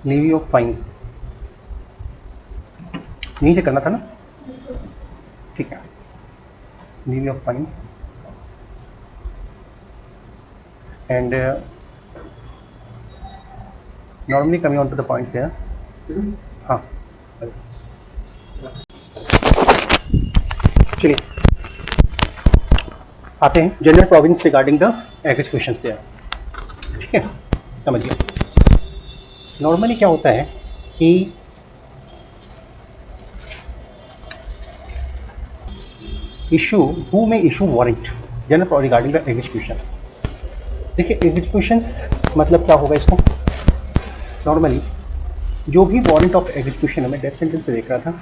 Levy of fine यहीं से करना था ना, ठीक है। Levy of fine and normally coming on to the point there. हाँ चलिए आते हैं general province regarding the executions there, ठीक है। समझिए नॉर्मली क्या होता है कि इशू हु में issue warrant general regarding the execution. देखिए एग्जीक्यूशंस मतलब क्या होगा इसको, नॉर्मली जो भी वारंट ऑफ एग्जीक्यूशन है, मैं डेथ सेंटेंस पे देख रहा था,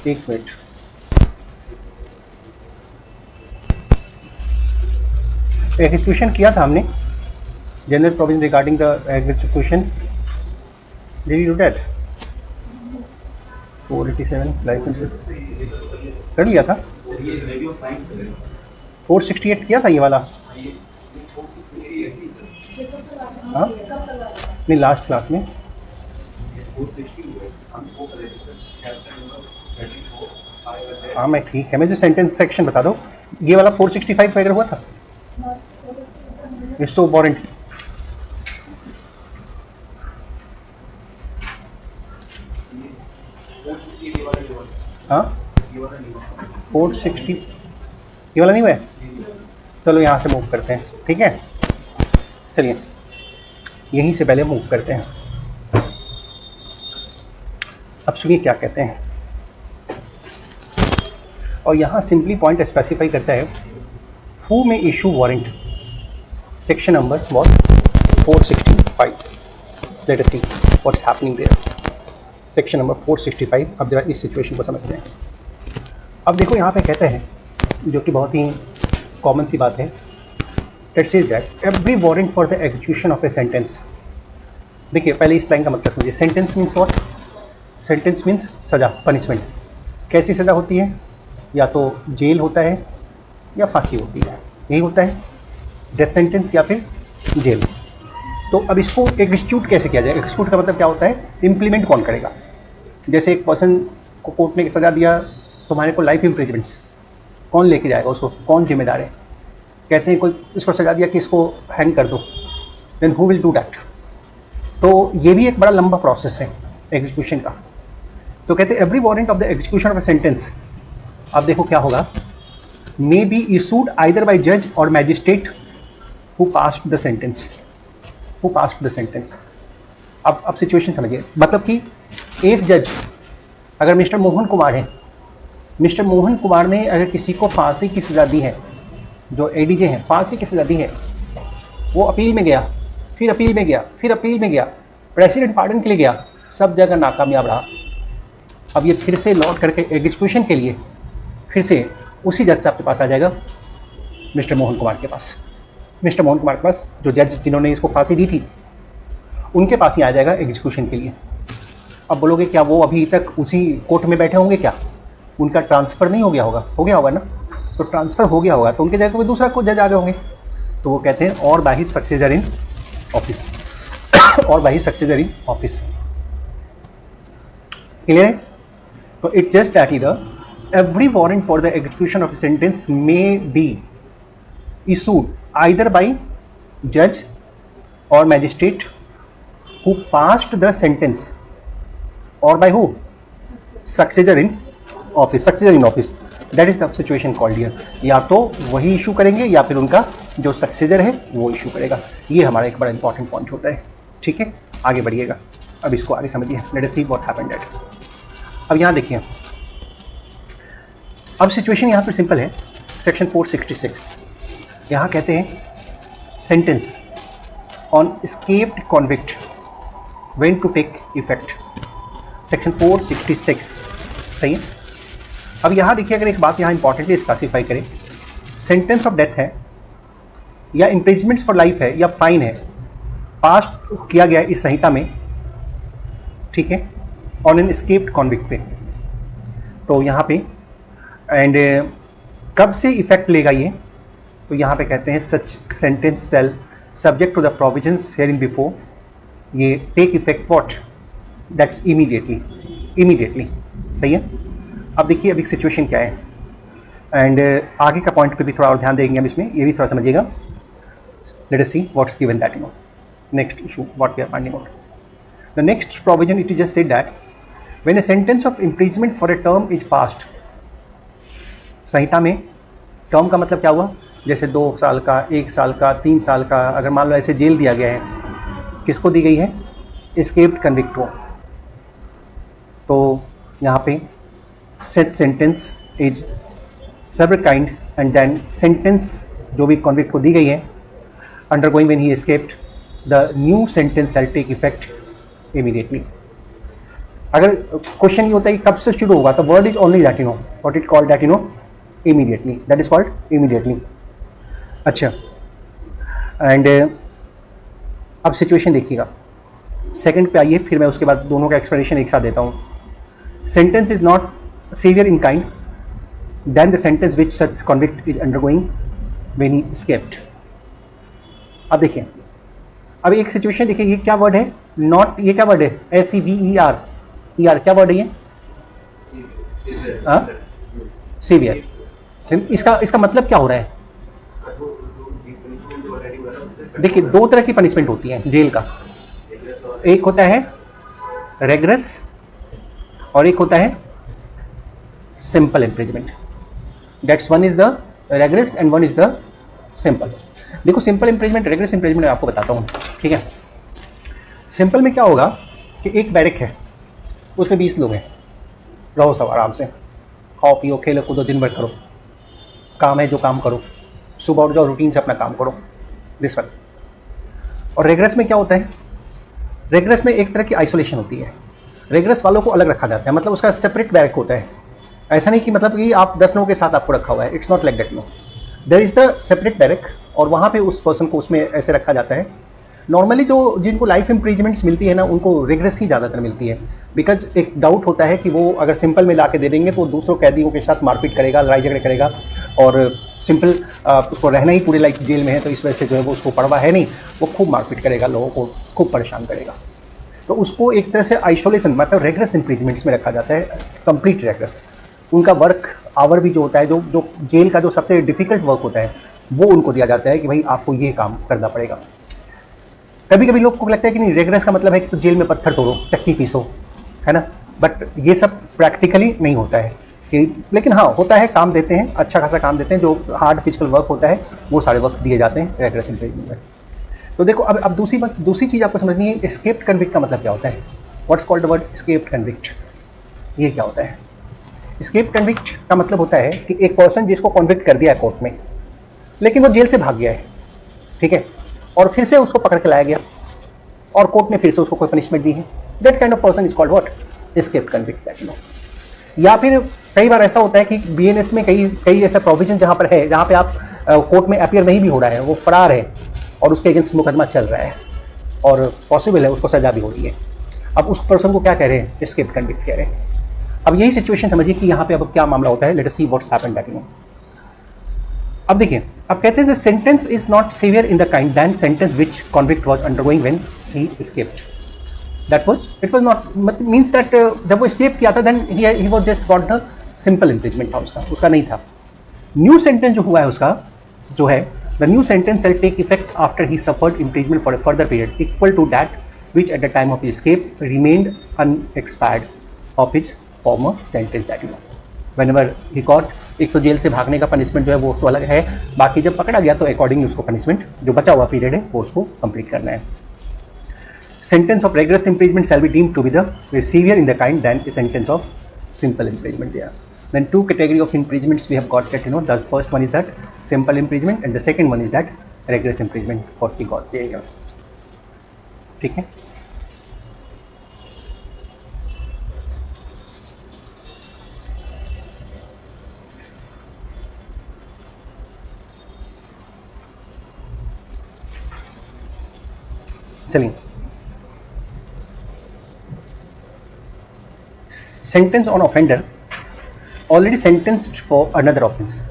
एक मिनट, एग्जीक्यूशन किया था हमने general provision regarding the execution, did you do that? 487 life कर लिया था, 468 किया था ये वाला, हाँ नहीं लास्ट क्लास में, हाँ मैं ठीक है, मैं जो सेंटेंस सेक्शन बता दो, ये वाला 465 वगैरह हुआ था, इट्स सो वारंट, हाँ 460 ये वाला नहीं हुआ है, चलो यहाँ से मूव करते हैं, ठीक है। चलिए यहीं से पहले मूव करते हैं। अब सुनिए क्या कहते हैं, और यहाँ सिंपली पॉइंट स्पेसिफाई करता है हु में issue warrant, section number what 465, let us see what's happening there, section number 465। अब जरा इस सिचुएशन को समझते हैं। अब देखो यहाँ पे कहते हैं, जो कि बहुत ही कॉमन सी बात है, it says that every warrant for the execution of a sentence. देखिए पहले इस लाइन का मतलब समझिए, sentence means what, sentence means सजा, पनिशमेंट। कैसी सजा होती है, या तो जेल होता है या फांसी होती है, यही होता है, डेथ सेंटेंस या फिर जेल। तो अब इसको एग्जीक्यूट कैसे किया जाए, एग्जीक्यूट का मतलब क्या होता है, इम्प्लीमेंट कौन करेगा। जैसे एक पर्सन को कोर्ट ने सजा दिया, तुम्हारे को लाइफ इम्प्रिजमेंट्स, कौन लेके जाएगा उसको, कौन जिम्मेदार है। कहते हैं कोई इसको सजा दिया कि इसको हैंग कर दो, then who will do that. तो ये भी एक बड़ा लंबा प्रोसेस है एग्जीक्यूशन का। तो कहते हैं every warrant of the execution of a sentence, अब देखो क्या होगा, may be issued either bye जज और magistrate who passed the sentence, who passed the sentence. अब सिचुएशन समझिए, मतलब कि एक जज, अगर मिस्टर मोहन कुमार है, मिस्टर मोहन कुमार ने अगर किसी को फांसी की सजा दी है, जो एडीजे हैं, फांसी की सजा दी है, वो अपील में गया, फिर अपील में गया, फिर अपील में गया, प्रेसिडेंट पार्डन के लिए गया, सब जगह नाकामयाब रहा। अब ये फिर से लौट करके एग्जीक्यूशन के लिए फिर से उसी जज साहब के पास आ जाएगा, मिस्टर मोहन कुमार के पास, मिस्टर मोहन कुमार के पास, जो जज जिन्होंने इसको फांसी दी थी, उनके पास ही आ जाएगा एग्जीक्यूशन के लिए। अब बोलोगे क्या वो अभी तक उसी कोर्ट में बैठे होंगे क्या, उनका ट्रांसफ़र नहीं हो गया होगा, हो गया होगा ना, तो ट्रांसफ़र हो गया होगा तो उनके जगह कोई दूसरा को जज आ गए होंगे। तो वो कहते हैं और by his successor in office, और by his successor in office, clear है। तो इट जस्ट दैट इधर every warrant for the execution of a sentence may be issued either by judge or magistrate who passed the sentence, or by who, successor in office, successor in office, that is the situation called here। या तो वही issue करेंगे या फिर उनका जो successor है वो इशू करेगा। ये हमारा एक बड़ा इंपॉर्टेंट पॉइंट होता है, ठीक है। आगे बढ़िएगा, अब इसको आगे समझिए, late us see what happened that. अब यहाँ देखिए, अब सिचुएशन यहाँ पर सिंपल है, सेक्शन 466 यहाँ कहते हैं sentence on escaped convict when to take effect, section 466, सही है। अब यहाँ देखिए, अगर एक बात यहाँ इंपॉर्टेंटली स्पेसिफाई करें, सेंटेंस ऑफ डेथ है या इम्प्रिजमेंट फॉर लाइफ है या फाइन है, पास किया गया इस संहिता में, ठीक है, ऑन एन एस्केप्ड कॉन्विक्ट पे, तो यहाँ पे एंड कब से इफेक्ट लेगा ये, तो यहाँ पे कहते हैं such sentence shall subject to the provisions hereinbefore, ये take effect what that's immediately सही है। अब देखिए अभी सिचुएशन क्या है, एंड आगे का पॉइंट पे भी थोड़ा और ध्यान देंगे हम इसमें, ये भी थोड़ा समझिएगा। Let us see what's given that next issue what we are finding out. The next provision it is just said that when a sentence of imprisonment for a term is passed. संहिता में term का मतलब क्या हुआ, जैसे 2 साल का, 1 साल का, 3 साल का, अगर मान लो ऐसे जेल दिया गया है, किसको दी गई है, एस्केप्ड कन्विक्ट को। तो यहाँ पे set sentence is severer kind and then sentence जो भी कन्विक्ट को दी गई है undergoing when he escaped, the new sentence shall take effect immediately. अगर क्वेश्चन ये होता है कि कब से शुरू होगा, तो word is only that what it called that immediately, that is called immediately. अच्छा, एंड अब सिचुएशन देखिएगा, सेकंड पे आइए, फिर मैं उसके बाद दोनों का एक्सप्लेनेशन एक साथ देता हूं। Sentence is not severe in kind then the sentence which such convict is undergoing when he escaped. अब देखिए, अब एक सिचुएशन देखिए, ये क्या वर्ड है, नॉट, ये क्या वर्ड है, SEVER, क्या वर्ड है ये, सीवियर। इसका मतलब क्या हो रहा है, देखिए 2 तरह की पनिशमेंट होती है जेल का, एक होता है रेगरस और एक होता है simple imprisonment. That's one is the rigorous and one is the simple. देखो सिंपल इम्प्रिजमेंट, रेगरस इम्प्रिजमेंट मैं आपको बताता हूं, ठीक है। सिंपल में क्या होगा कि एक बैरक है, उसमें 20 लोग हैं, रहो सब आराम से, खाओ पियो खेलो कूदो दिन भर करो, काम है जो काम करो, सुबह उठ जाओ रूटीन से अपना काम करो, दिस वन। और रेगरस में क्या होता है, रेगरस में एक तरह की आइसोलेशन होती है, रेगरस वालों को अलग रखा जाता है, मतलब उसका सेपरेट बैरक होता है। ऐसा नहीं कि मतलब कि आप 10 लोगों के साथ आपको रखा हुआ है, it's not like that, no, there is the separate barrack, और वहां पे उस पर्सन को उसमें ऐसे रखा जाता है। नॉर्मली जो जिनको लाइफ इम्प्रिजमेंट्स मिलती है ना, उनको रेगरस ही ज़्यादातर मिलती है, बिकॉज एक डाउट होता है कि वो अगर सिंपल में ला के दे देंगे तो दूसरों कैदियों के साथ मारपीट करेगा, लड़ाई झगड़े करेगा, और सिंपल उसको रहना ही पूरी लाइफ जेल में है, तो इस वजह से जो है वो उसको परवाह है नहीं, वो खूब मारपीट करेगा, लोगों को खूब परेशान करेगा। तो उसको एक तरह से आइसोलेशन, मतलब रेगरस इम्प्रिजमेंट्स में रखा जाता है, कंप्लीट रेगरस। उनका वर्क आवर भी जो होता है, जो जेल का जो सबसे डिफिकल्ट वर्क होता है, वो उनको दिया जाता है कि भाई आपको ये काम करना पड़ेगा। कभी कभी लोग को लगता है कि नहीं, रेगरस का मतलब है कि तो जेल में पत्थर तोड़ो, चक्की पीसो, है ना, बट ये सब प्रैक्टिकली नहीं होता है कि, लेकिन हाँ होता है, काम देते हैं, अच्छा खासा काम देते हैं, जो हार्ड फिजिकल वर्क होता है वो सारे वर्क दिए जाते हैं रेगरस इम्प्रिजमेंट में। तो देखो अब दूसरी चीज़ आपको समझनी है, एस्केप्ड कन्विक्ट का मतलब क्या होता है, what's called the word escaped convict, ये क्या होता है। एस्केप्ड कन्विक्ट का मतलब होता है कि एक पर्सन जिसको कन्विक्ट कर दिया है कोर्ट में, लेकिन वो जेल से भाग गया है, ठीक है, और फिर से उसको पकड़ के लाया गया और कोर्ट ने फिर से उसको कोई पनिशमेंट दी है, that kind of person is called what, escaped convict. या फिर कई बार ऐसा होता है कि BNS में कई ऐसा प्रोविजन जहां पर है, जहां पे आप कोर्ट में अपीयर नहीं भी हो रहा है, वो फरार है और उसके अगेंस्ट मुकदमा चल रहा है और पॉसिबल है उसको सजा भी हो रही है, अब उस पर्सन को क्या कह रहे हैं, एस्केप्ड कन्विक्ट कह रहे हैं। अब यही सिचुएशन समझिए कि यहाँ पे अब क्या मामला होता है, let us see what's happened that अब देखिए, अब कहते हैं sentence is not severe in the kind than sentence which convict was undergoing when he escaped. That was, it was not, means that जब वो एस्केप किया था then he was just got the simple imprisonment था, उसका नहीं था। New sentence जो हुआ है उसका जो है, the new sentence shall take effect after he suffered imprisonment for a further period equal to that which at the time of escape remained unexpired of his former sentence that whenever he got, एक तो jail से भागने का punishment जो है वो तो अलग है, बाकी जब पकड़ा गया तो अकॉर्डिंगली उसको पनिशमेंट जो बचा हुआ पीरियड है वो उसको कंप्लीट करना है। Sentence of rigorous imprisonment shall be deemed to be the severe in the kind than a sentence of simple imprisonment there. Then two category of imprisonments we have got that, the first one is that simple imprisonment and the second one is that rigorous imprisonment what we got there. ठीक है, चलिए। Sentence on offender already sentenced for another offence.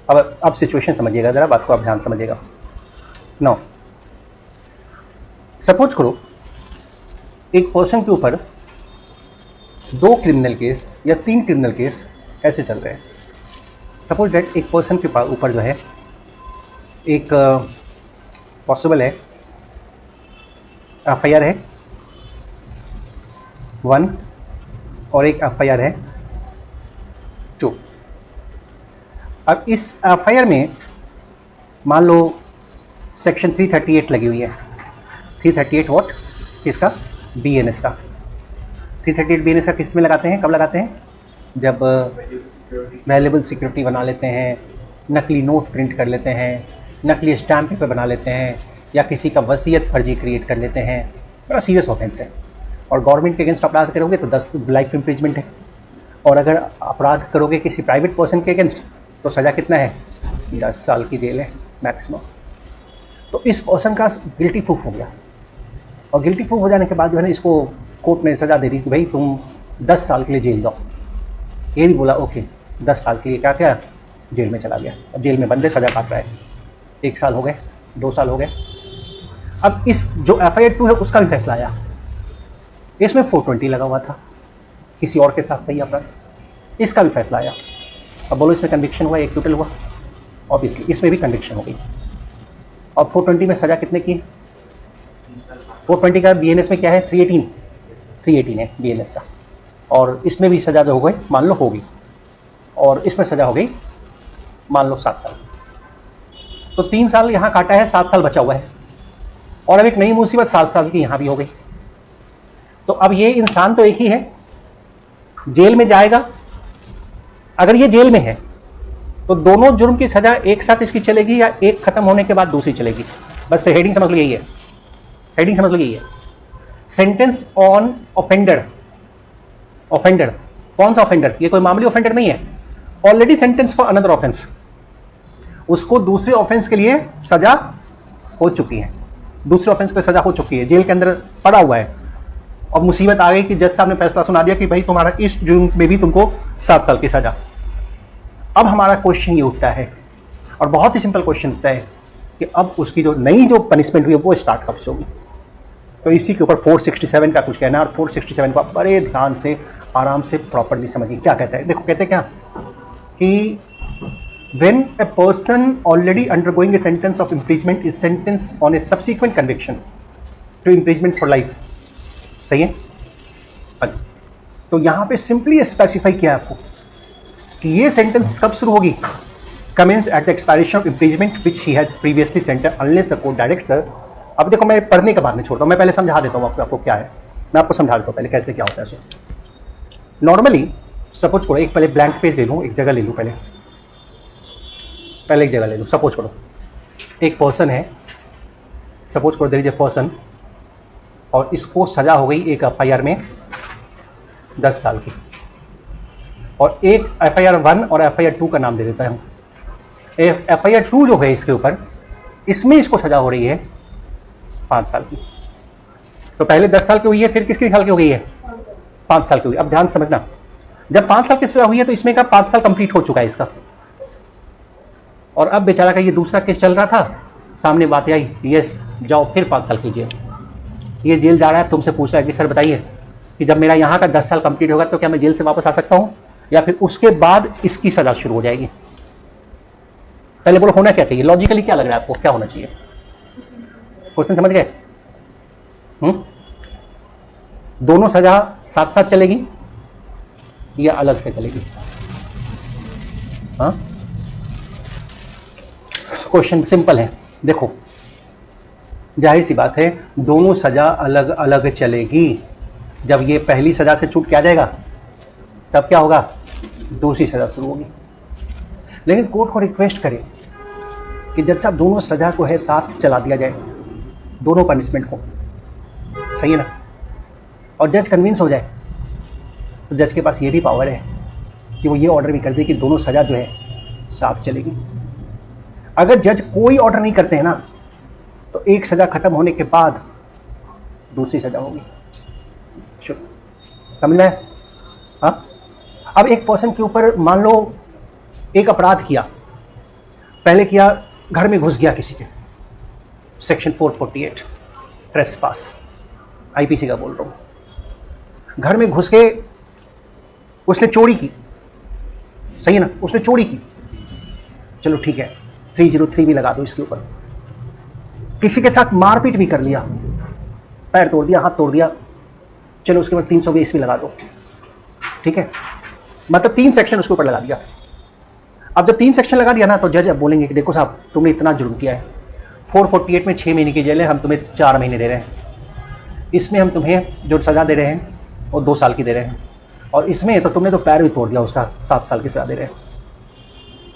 अब situation समझिएगा जरा, बात को आप ध्यान समझिएगा। नाउ सपोज करो एक पर्सन के ऊपर 2 क्रिमिनल केस या 3 क्रिमिनल केस ऐसे चल रहे हैं। सपोज दैट एक पर्सन के ऊपर जो है एक पॉसिबल है FIR है 1 और एक FIR है 2। अब इस FIR में मान लो सेक्शन 338 लगी हुई है। 338 व्हाट? किसका? BNS का। 338 BNS का किस में लगाते हैं, कब लगाते हैं? जब वैल्यूएबल सिक्योरिटी बना लेते हैं, नकली नोट प्रिंट कर लेते हैं, नकली स्टैम्प पेपर बना लेते हैं, या किसी का वसीयत फर्जी क्रिएट कर लेते हैं। बड़ा सीरियस ऑफेंस है और गवर्नमेंट के अगेंस्ट अपराध करोगे तो 10 लाइफ इम्प्रिजमेंट है, और अगर अपराध करोगे किसी प्राइवेट पर्सन के अगेंस्ट तो सज़ा कितना है? 10 साल की जेल है मैक्सिमम। तो इस पर्सन का गिल्टी प्रूफ हो गया, और गिल्टी प्रूफ हो जाने के बाद जो है ना इसको कोर्ट ने सज़ा दे दी कि भाई तुम 10 साल के लिए जेल जाओ। ये भी बोला ओके, 10 साल के लिए क्या क्या जेल में चला गया। अब जेल में बंदे सज़ा काट रहा है, 1 साल हो गए, 2 साल हो गए। अब इस जो FIR 2 है उसका भी फैसला आया। इसमें 420 लगा हुआ था, किसी और के साथ था ये अपराध, इसका भी फैसला आया। अब बोलो इसमें कन्विक्शन हुआ, एक्यूटल हुआ, ऑब्वियसली इसमें भी कन्विक्शन हो गई। और 420 में सजा कितने की? 420 का BNS में क्या है? 318 है BNS का, और इसमें भी सजा जो हो गई मान लो होगी, और इसमें सजा हो गई मान लो 7 साल। तो 3 साल यहाँ काटा है, 7 साल बचा हुआ है, और अब एक नई मुसीबत 7 साल की यहाँ भी हो गई। तो अब ये इंसान तो एक ही है, जेल में जाएगा। अगर ये जेल में है तो दोनों जुर्म की सजा एक साथ इसकी चलेगी या एक खत्म होने के बाद दूसरी चलेगी? बस हेडिंग समझ लो यही है, हेडिंग समझ लो यही है। Sentence on offender. ऑफेंडर कौन सा ऑफेंडर? ये कोई मामूली ऑफेंडर नहीं है, already sentence for another offence, उसको दूसरे ऑफेंस के लिए सजा हो चुकी है, दूसरे ऑफेंस के लिए सजा हो चुकी है, जेल के अंदर पड़ा हुआ है, और मुसीबत आ गई कि जज साहब ने फैसला सुना दिया कि भाई तुम्हारा इस जुर्म में भी तुमको 7 साल की सजा। अब हमारा क्वेश्चन ये उठता है, और बहुत ही सिंपल क्वेश्चन उठता है कि अब उसकी जो नई जो पनिशमेंट हुई है वो स्टार्ट कब से होगी? तो इसी के ऊपर 467 का कुछ कहना है, और 467 को बड़े ध्यान से आराम से प्रॉपरली समझिए क्या कहता है। देखो कहते हैं क्या कि when a person already undergoing a sentence of imprisonment is sentenced on a subsequent conviction to imprisonment for life। सही है? तो यहां पे सिंपली स्पेसिफाई किया आपको कि ये सेंटेंस कब शुरू होगी? commence at the expiration of imprisonment which he has previously sentenced unless the court directs her। अब देखो मैं पढ़ने के बाद में छोड़ता हूं, मैं पहले समझा देता हूं आपको क्या है, मैं आपको समझा देता हूं पहले कैसे क्या होता है। सो नॉर्मली सपोज करो एक पहले ब्लैंक पेज ले लूं, एक जगह ले लूं, पहले एक जगह ले लूं। सपोज करो एक पर्सन है, सपोज करो देयर इज ए पर्सन, और इसको सजा हो गई एक FIR में 10 साल की, और एक FIR 1 और FIR 2 का नाम दे देता हूं। FIR 2 जो है इसके ऊपर, इसमें इसको सजा हो रही है 5 साल की। तो पहले 10 साल की हुई है, फिर किसकी साल की हो गई है? 5 साल की हुई। अब ध्यान समझना, जब 5 साल की सजा हुई है तो इसमें का 5 साल कंप्लीट हो चुका है इसका, और अब बेचारा का ये दूसरा केस चल रहा था, सामने बात आई यस जाओ फिर 5 साल की जेल। ये जेल जा रहा है, तुमसे पूछ रहा है कि सर बताइए कि जब मेरा यहाँ का 10 साल कंप्लीट होगा तो क्या मैं जेल से वापस आ सकता हूँ, या फिर उसके बाद इसकी सजा शुरू हो जाएगी? पहले बोलो होना क्या चाहिए, लॉजिकली क्या लग रहा है आपको, क्या होना चाहिए? क्वेश्चन समझ गए? दोनों सजा साथ साथ चलेगी या अलग से चलेगी? हाँ, क्वेश्चन सिंपल है। देखो जाहिर सी बात है दोनों सजा अलग अलग चलेगी। जब ये पहली सजा से छूट के आ जाएगा तब क्या होगा? दूसरी सजा शुरू होगी। लेकिन कोर्ट को रिक्वेस्ट करें कि जज साहब दोनों सजा को है साथ चला दिया जाए, दोनों पनिशमेंट को, सही है ना? और जज कन्विंस हो जाए तो जज के पास ये भी पावर है कि वो ये ऑर्डर भी कर दे कि दोनों सजा जो है साथ चलेगी। अगर जज कोई ऑर्डर नहीं करते हैं ना तो एक सजा खत्म होने के बाद दूसरी सजा होगी। समझ में? हाँ, अब एक पर्सन के ऊपर मान लो एक अपराध किया, पहले किया घर में घुस गया किसी के, सेक्शन 448 ट्रेसपास, IPC का बोल रहा हूं, घर में घुस के उसने चोरी की, सही है ना, उसने चोरी की, चलो ठीक है 303 भी लगा दो इसके ऊपर। किसी के साथ मारपीट भी कर लिया, पैर तोड़ दिया, हाथ तोड़ दिया, चलो उसके बाद 320 भी लगा दो, ठीक है, मतलब 3 सेक्शन उसके ऊपर लगा दिया। अब जब 3 सेक्शन लगा दिया ना, तो जज अब बोलेंगे कि देखो साहब तुमने इतना जुर्म किया है, 448 में 6 महीने की जेल है, हम तुम्हें 4 महीने दे रहे हैं, इसमें हम तुम्हें जो सजा दे रहे हैं वो 2 साल की दे रहे हैं, और इसमें तो तुमने तो पैर भी तोड़ दिया उसका, 7 साल की सजा दे रहे हैं।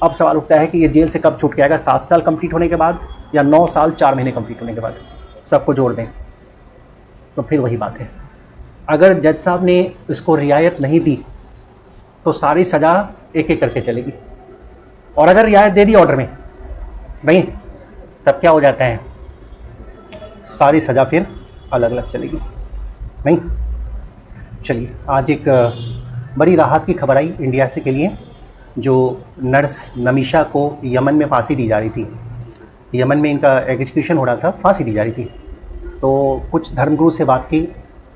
अब सवाल उठता है कि ये जेल से कब छूट के आएगा, 7 साल कंप्लीट होने के बाद या 9 साल 4 महीने कंप्लीट होने के बाद, सबको जोड़ दें। तो फिर वही बात है, अगर जज साहब ने इसको रियायत नहीं दी तो सारी सजा एक एक करके चलेगी, और अगर रियायत दे दी ऑर्डर में नहीं, तब क्या हो जाता है, सारी सजा फिर अलग अलग चलेगी। नहीं, चलिए आज एक बड़ी राहत की खबर आई इंडिया से के लिए। जो नर्स नमीशा को यमन में फांसी दी जा रही थी, यमन में इनका एग्जीक्यूशन हो रहा था, फांसी दी जा रही थी, तो कुछ धर्मगुरु से बात की,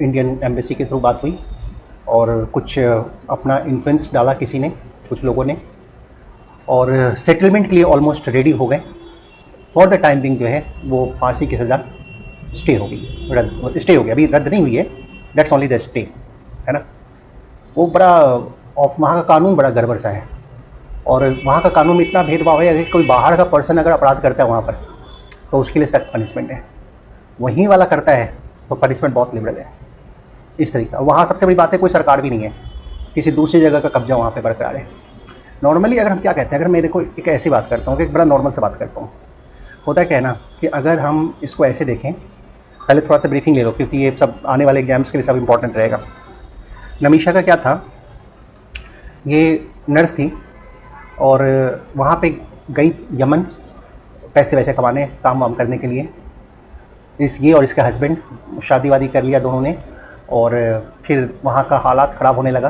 इंडियन एम्बेसी के थ्रू बात हुई, और कुछ अपना इन्फ्लुएंस डाला किसी ने, कुछ लोगों ने, और सेटलमेंट के लिए ऑलमोस्ट रेडी हो गए। फॉर द टाइम बिंग जो है वो फांसी की सज़ा स्टे हो गई, रद्द स्टे हो गया, अभी रद्द नहीं हुई है, दैट्स ओनली द स्टे, है ना। वो बड़ा वहाँ का कानून बड़ा गड़बड़ सा है, और वहाँ का कानून में इतना भेदभाव है, अगर कोई बाहर का पर्सन अगर अपराध करता है वहाँ पर तो उसके लिए सख्त पनिशमेंट है, वहीं वाला करता है तो पनिशमेंट बहुत लिबरल है, इस तरीका। वहाँ सबसे बड़ी बात है कोई सरकार भी नहीं है, किसी दूसरी जगह का कब्जा वहाँ पे बरकरार है। नॉर्मली अगर हम क्या कहते हैं, अगर मैं देखो एक ऐसी बात करता हूँ कि एक बड़ा नॉर्मल से बात करता हूँ, होता क्या है ना कि अगर हम इसको ऐसे देखें, पहले थोड़ा सा ब्रीफिंग ले लो क्योंकि ये सब आने वाले एग्जाम्स के लिए सब इंपॉर्टेंट रहेगा। नमीशा का क्या था, ये नर्स थी और वहाँ पे गई यमन पैसे वैसे कमाने, काम वाम करने के लिए। ये और इसका हस्बैंड शादी वादी कर लिया दोनों ने, और फिर वहाँ का हालात ख़राब होने लगा,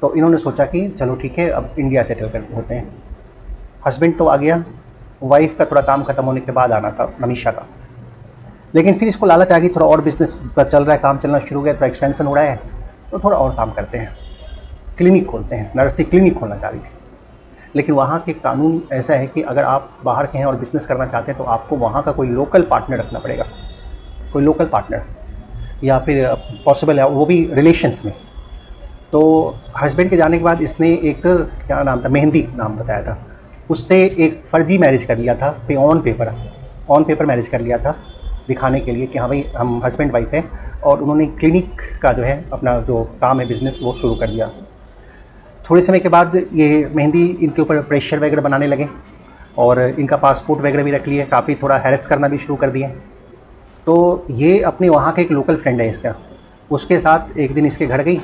तो इन्होंने सोचा कि चलो ठीक है अब इंडिया सेटल कर होते हैं। हस्बैंड तो आ गया, वाइफ का थोड़ा काम खत्म होने के बाद आना था नमीशा का, लेकिन फिर इसको लालच आ गई, थोड़ा और बिजनेस चल रहा है, काम चलना शुरू हो गया, थोड़ा एक्सपेंशन हो रहा है, तो थोड़ा और काम करते हैं, क्लिनिक खोलते हैं। नर्स थी, क्लिनिक खोलना चाह रही थी, लेकिन वहाँ के कानून ऐसा है कि अगर आप बाहर के हैं और बिजनेस करना चाहते हैं तो आपको वहाँ का कोई लोकल पार्टनर रखना पड़ेगा, कोई लोकल पार्टनर, या फिर पॉसिबल है वो भी रिलेशंस में। तो हस्बैंड के जाने के बाद इसने एक क्या नाम था, मेहंदी नाम बताया था, उससे एक फर्जी मैरिज कर लिया था, ऑन पेपर मैरिज कर लिया था, दिखाने के लिए कि हाँ भाई हम हस्बैंड वाइफ है, और उन्होंने क्लिनिक का जो है अपना जो काम है बिजनेस वो शुरू कर दिया। थोड़े समय के बाद ये मेहंदी इनके ऊपर प्रेशर वगैरह बनाने लगे, और इनका पासपोर्ट वगैरह भी रख लिए, काफ़ी थोड़ा हैरेस करना भी शुरू कर दिए। तो ये अपने वहाँ का एक लोकल फ्रेंड है इसका, उसके साथ एक दिन इसके घर गई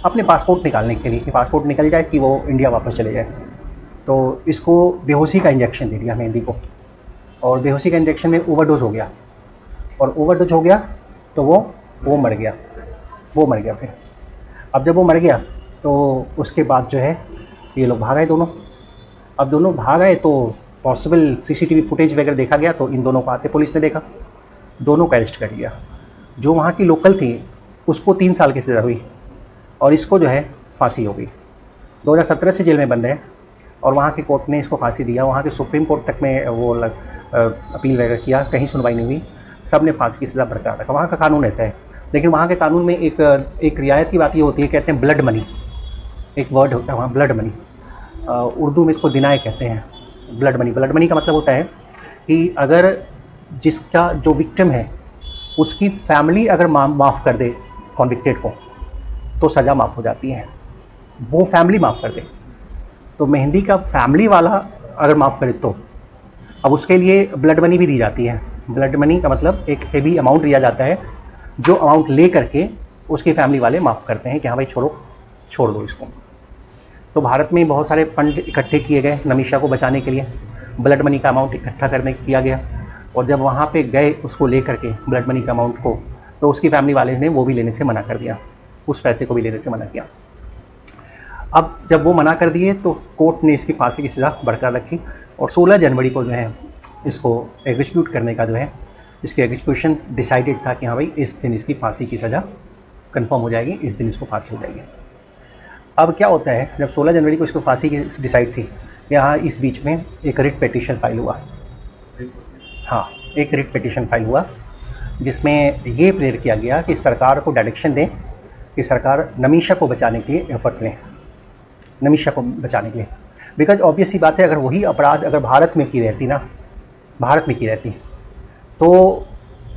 अपने पासपोर्ट निकालने के लिए, कि पासपोर्ट निकल जाए कि वो इंडिया वापस चले जाए। तो इसको बेहोशी का इंजेक्शन दे दिया मेहंदी को, और बेहोशी का इंजेक्शन में ओवरडोज हो गया, और ओवरडोज हो गया तो वो मर गया। फिर अब जब वो मर गया तो उसके बाद जो है ये लोग भाग आए दोनों। अब दोनों भाग आए तो पॉसिबल सीसीटीवी फुटेज वगैरह देखा गया, तो इन दोनों को आते पुलिस ने देखा, दोनों को अरेस्ट कर लिया। जो वहाँ की लोकल थी उसको 3 साल की सज़ा हुई, और इसको जो है फांसी हो गई। 2017 से जेल में बंद है, और वहाँ की कोर्ट ने इसको फांसी दिया। वहाँ के सुप्रीम कोर्ट तक में वो अपील वगैरह किया, कहीं सुनवाई नहीं हुई, सब ने फांसी की सज़ा बरकरार रखा। वहाँ का कानून ऐसा है, लेकिन वहाँ के कानून में एक रियायत की बात ये होती है, कहते हैं ब्लड मनी, एक वर्ड होता है वहाँ ब्लड मनी, उर्दू में इसको दिनाए कहते हैं। ब्लड मनी का मतलब होता है कि अगर जिसका जो विक्टिम है उसकी फैमिली अगर माफ़ कर दे कॉन्विक्टेड को तो सज़ा माफ़ हो जाती है, वो फैमिली माफ़ कर दे। तो मेहंदी का फैमिली वाला अगर माफ़ करे तो अब उसके लिए ब्लड मनी भी दी जाती है। ब्लड मनी का मतलब एक हेवी अमाउंट दिया जाता है, जो अमाउंट ले करके उसकी फैमिली वाले माफ़ करते हैं कि हाँ भाई छोड़ दो इसको। तो भारत में बहुत सारे फंड इकट्ठे किए गए नमीशा को बचाने के लिए, ब्लड मनी का अमाउंट इकट्ठा करने किया गया, और जब वहाँ पे गए उसको ले करके ब्लड मनी का अमाउंट को, तो उसकी फैमिली वाले ने वो भी लेने से मना कर दिया, उस पैसे को भी लेने से मना किया। अब जब वो मना कर दिए तो कोर्ट ने इसकी फांसी की सज़ा बरकरार रखी, और 16 जनवरी को जो है इसको एग्जीक्यूट करने का जो है इसकी एग्जीक्यूशन डिसाइडेड था कि हाँ भाई इस दिन इसकी फांसी की सज़ा कंफर्म हो जाएगी, इस दिन इसको फांसी हो जाएगी। अब क्या होता है, जब 16 जनवरी को इसको फांसी की डिसाइड थी, यहाँ इस बीच में एक रिट पिटीशन फाइल हुआ। हाँ, एक रिट पिटीशन फाइल हुआ जिसमें ये प्रेयर किया गया कि सरकार को डायरेक्शन दें कि सरकार नमीशा को बचाने के लिए एफर्ट लें, नमीशा को बचाने के लिए। बिकॉज ऑब्वियस सी बात है, अगर वही अपराध अगर भारत में की रहती ना, भारत में की रहती तो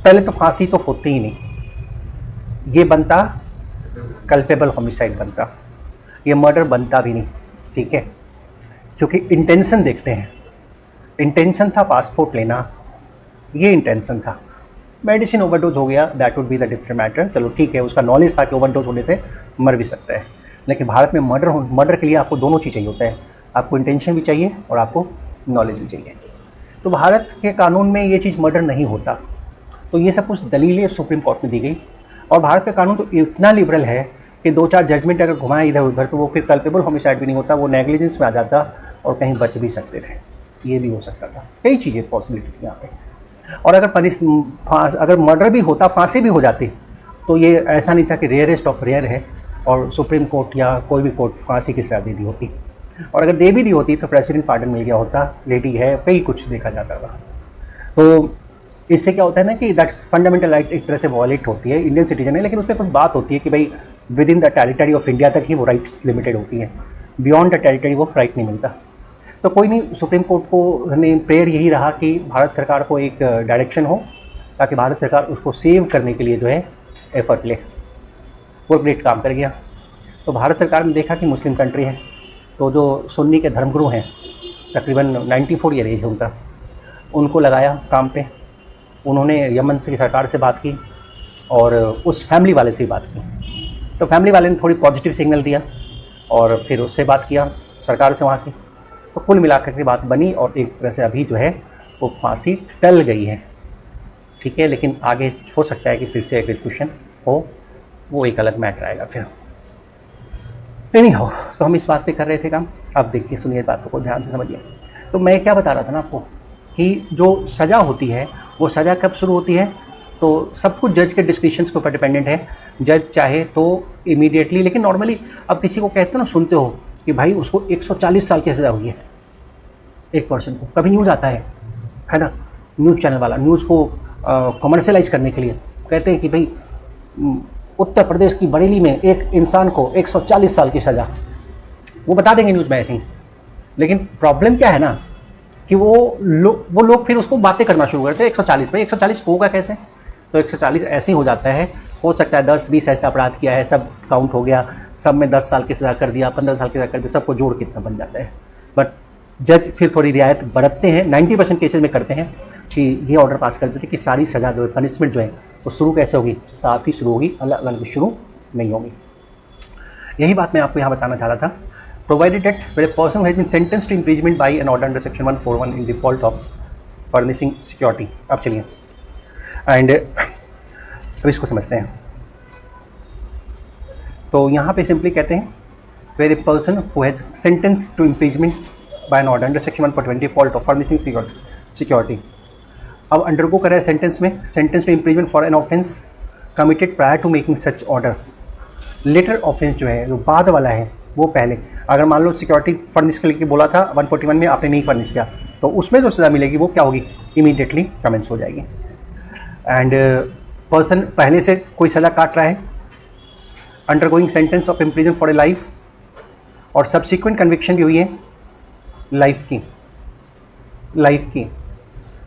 पहले तो फांसी तो होती ही नहीं, ये बनता कल्पेबल होमिसाइड बनता, ये मर्डर बनता भी नहीं, ठीक है। क्योंकि इंटेंशन देखते हैं, इंटेंशन था पासपोर्ट लेना, ये इंटेंशन था। मेडिसिन ओवरडोज हो गया, that would be the different matter, चलो ठीक है, उसका नॉलेज था कि ओवरडोज होने से मर भी सकता है। लेकिन भारत में मर्डर के लिए आपको दोनों चीज़ चाहिए होता है, आपको इंटेंशन भी चाहिए और आपको नॉलेज भी चाहिए। तो भारत के कानून में ये चीज़ मर्डर नहीं होता, तो ये सब कुछ दलीलें सुप्रीम कोर्ट में दी गई। और भारत का कानून तो इतना लिबरल है कि 2-4 जजमेंट अगर घुमाए इधर उधर तो वो फिर कल्पेबल होमिसाइड भी नहीं होता, वो नेग्लिजेंस में आ जाता और कहीं बच भी सकते थे, ये भी हो सकता था। कई चीज़ें पॉसिबिलिटी थी यहाँ पे। और अगर मर्डर भी होता, फांसी भी हो जाती, तो ये ऐसा नहीं था कि रेयरेस्ट ऑफ रेयर है और सुप्रीम कोर्ट या कोई भी कोर्ट फांसी की सजा दे दी होती। और अगर दे भी दी होती तो प्रेसिडेंट पार्डन मिल गया होता, लेडी है, कई कुछ देखा जाता था। तो इससे क्या होता है ना कि दैट्स फंडामेंटल राइट एक तरह से वॉयलेट होती है, इंडियन सिटीजन है, लेकिन उसमें कुछ बात होती है कि भाई with in the territory of India तक ही वो राइट्स लिमिटेड होती है, बियॉन्ड द टेरिटरी वो राइट नहीं मिलता। तो कोई नहीं, सुप्रीम कोर्ट को ने प्रेयर यही रहा कि भारत सरकार को एक डायरेक्शन हो ताकि भारत सरकार उसको सेव करने के लिए जो है एफर्ट ले। वो ग्रेट काम कर गया। तो भारत सरकार ने देखा कि मुस्लिम कंट्री है, तो जो सुन्नी के धर्मगुरु हैं, तकरीबन 94 ईयर एज है उनका, उनको लगाया काम पे। उन्होंने यमन की सरकार से बात की और उस फैमिली वाले से बात की। तो फैमिली वाले ने थोड़ी पॉजिटिव सिग्नल दिया और फिर उससे बात किया सरकार से वहाँ की। तो कुल मिलाकर के बात बनी और एक तरह से अभी जो है वो फांसी टल गई है, ठीक है। लेकिन आगे हो सकता है कि फिर से एग्जीक्यूशन हो, वो एक अलग मैटर आएगा फिर। नहीं हो तो हम इस बात पे कर रहे थे काम। अब देखिए, सुनिए बातों को ध्यान से समझिए। तो मैं क्या बता रहा था ना आपको कि जो सज़ा होती है वो सज़ा कब शुरू होती है, तो सब कुछ जज के डिस्क्रिप्शंस के ऊपर डिपेंडेंट है। जज चाहे तो इमीडिएटली, लेकिन नॉर्मली अब किसी को कहते हो ना, सुनते हो कि भाई उसको 140 साल की सज़ा हुई है एक पर्सन को, कभी न्यूज़ आता है ना, न्यूज़ चैनल वाला न्यूज़ को कमर्शियलाइज करने के लिए कहते हैं कि भाई उत्तर प्रदेश की बरेली में एक इंसान को 140 साल की सज़ा, वो बता देंगे न्यूज़ में ऐसे ही। लेकिन प्रॉब्लम क्या है ना कि वो लोग फिर उसको बातें करना शुरू करते हैं 140, भाई 140 होगा कैसे? तो 140 ऐसे ही हो जाता है। हो सकता है 10-20 ऐसा अपराध किया है, सब काउंट हो गया, सब में 10 साल की सज़ा कर दिया, 15 साल की सज़ा कर दिया, सबको जोड़ कितना बन जाता है। बट जज फिर थोड़ी रियायत बरतते हैं, 90% केसेज में करते हैं कि ये ऑर्डर पास कर देते हैं कि सारी सज़ा जो है, पनिशमेंट जो है वो शुरू कैसे होगी, साथ ही शुरू होगी, अलग अलग शुरू नहीं होगी। यही बात मैं आपको यहाँ बताना चाह रहा था। Provided that where a person has been sentenced to imprisonment by an order under section 141 in default of furnishing security। अब चलिए एंड अब इसको समझते हैं। तो यहाँ पे सिंपली कहते हैं where a person who has sentenced to imprisonment by an order under section 141 default of furnishing security। अब अंडरगो कर रहा है सेंटेंस में, sentence to imprisonment for an offence committed prior to making such order. Later offence जो है, जो बाद वाला है, वो पहले। अगर मान लो सिक्योरिटी फर्निश के लिए बोला था 141 में, आपने नहीं फर्निश किया, तो उसमें जो सज़ा मिलेगी वो क्या होगी, इमीडिएटली कमेंस हो जाएगी। एंड पर्सन पहले से कोई सज़ा काट रहा है, undergoing sentence of imprison for a life, और सब्सिक्वेंट कन्विक्शन भी हुई है लाइफ की।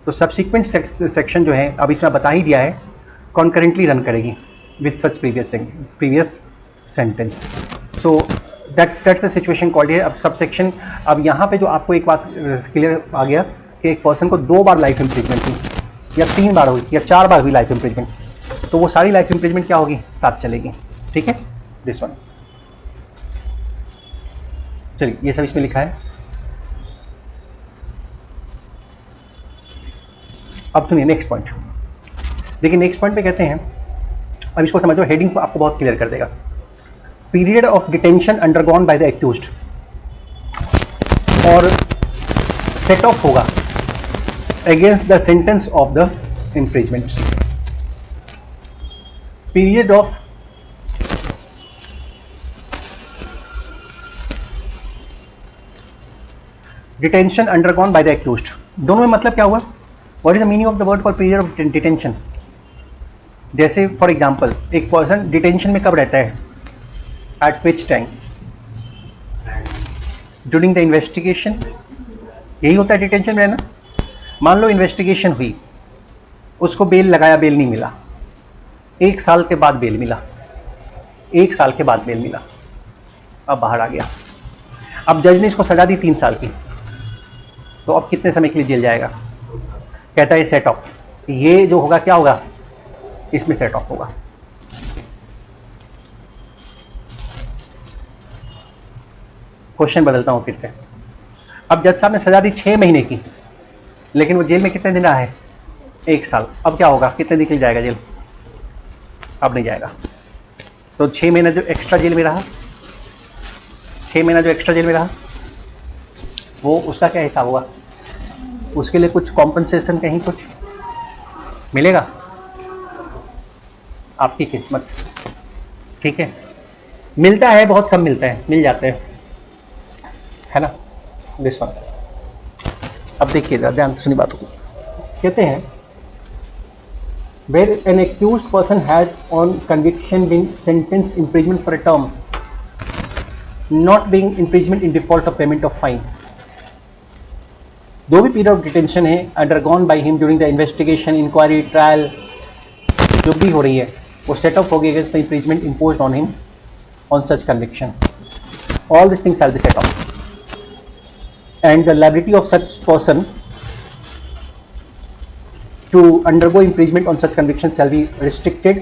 तो सब्सिक्वेंट सेक्शन जो है, अब इसमें बता ही दिया है, कॉन्करेंटली रन करेगी with such previous sentence. So that's the situation called है। अब सब सेक्शन, अब यहाँ पे जो आपको एक बात क्लियर आ गया कि एक पर्सन को 2 बार लाइफ इम्प्रिजमेंट हुई या 3 बार हुई या 4 बार हुई लाइफ इम्प्रिजमेंट, तो वो सारी लाइफ इम्प्रिजमेंट क्या होगी, साथ चलेगी, ठीक है। दिस वन, चलिए ये सब इसमें लिखा है। अब सुनिए नेक्स्ट पॉइंट। देखिए नेक्स्ट पॉइंट पे कहते हैं, अब इसको समझो, हेडिंग को आपको बहुत क्लियर कर देगा। Period of detention undergone by the accused, और सेट ऑफ होगा against the sentence of the imprisonment. Period of detention undergone by the accused, दोनों में मतलब क्या हुआ? What is the meaning of the word for period of detention? जैसे for example एक person detention में कब रहता है? Eight which time? During the investigation, यही होता है डिटेंशन में रहना। मान लो इन्वेस्टिगेशन हुई, उसको बेल लगाया, बेल नहीं मिला, 1 साल के बाद बेल मिला, 1 साल के बाद बेल मिला, अब बाहर आ गया। अब जज ने इसको सजा दी 3 साल की, तो अब कितने समय के लिए जेल जाएगा? कहता है सेट ऑफ, ये जो होगा क्या होगा? इसमें सेट ऑफ होगा। क्वेश्चन बदलता हूं फिर से। अब जज साहब ने सजा दी 6 महीने की, लेकिन वो जेल में कितने दिन रहा है? 1 साल। अब क्या होगा? कितने दिन के लिए जाएगा जेल? अब नहीं जाएगा। तो 6 महीना जो एक्स्ट्रा जेल में रहा, 6 महीना जो एक्स्ट्रा जेल में रहा, वो उसका क्या हिसाब होगा? उसके लिए कुछ कॉम्पनसेशन कहीं कुछ मिलेगा? आपकी किस्मत, ठीक है। मिलता है, बहुत कम मिलता है, मिल जाते हैं, है ना। This one. अब देखिएगा, ध्यान से सुनी बातों को। कहते हैं where an accused person has on conviction been sentenced imprisonment for a term not being imprisonment in default of payment of fine, जो भी पीरियड ऑफ डिटेंशन है undergone by him during the investigation, inquiry, trial जो भी हो रही है, वो set off होगी against the imprisonment imposed on him on such conviction. All this things shall be set off and the liability of such person to undergo imprisonment on such conviction shall be restricted